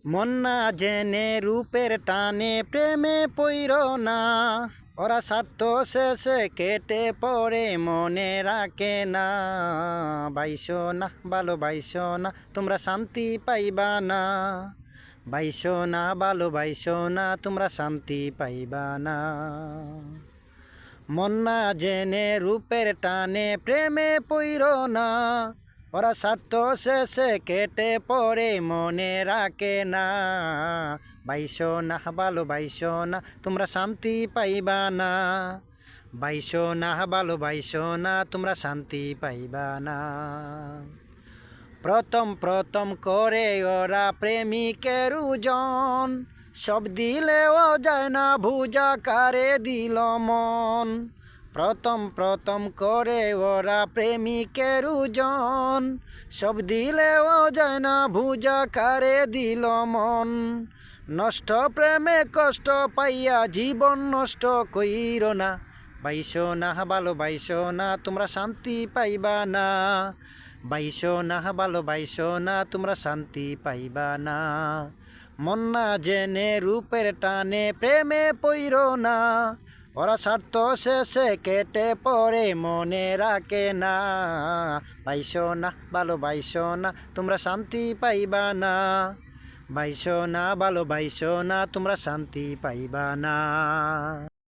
মন না জেনে রূপের টানে প্রেমে পইর না, ওরা স্বার্থ শেষে কেটে পড়ে মনে রাখে না। বাইসো না ভালোবাইসো না, তোমরা শান্তি পাইবা না। বাইসো না ভালোবাইসো না, তোমরা শান্তি পাইবা না। মন না জেনে রূপের টানে প্রেমে পইর না, ওরা স্বার্থ শেষে কেটে পড়ে মনে রাখে না। বাইসো না ভালোবাইসো না, তোমরা শান্তি পাইবা না। বাইসো না ভালোবাইসো না, তোমরা শান্তি পাইবা না। প্রথম প্রথম করে ওরা প্রেমিকের ওজন, সব দিলেও যায় না ভুজা কারে দিল মন। প্রথম প্রথম করে ওরা প্রেমিকের ওজন, সব দিলেও যায় না ভুজা কারে দিল মন। নষ্ট প্রেমে কষ্ট পাইয়া জীবন নষ্ট কইর না। বাইসো না ভালোবাইসো না, তোমরা শান্তি পাইবা না। বাইসো না ভালোবাইসো না, তোমরা শান্তি পাইবা না। মন না জেনে রূপের টানে প্রেমে পইর না, ওরা স্বার্থ শেষে কেটে পড়ে মনে রাখে না। বাইসো না ভালোবাইসো না, তোমরা শান্তি পাইবা না। বাইসো না ভালোবাইসো না, তোমরা শান্তি পাইবা না।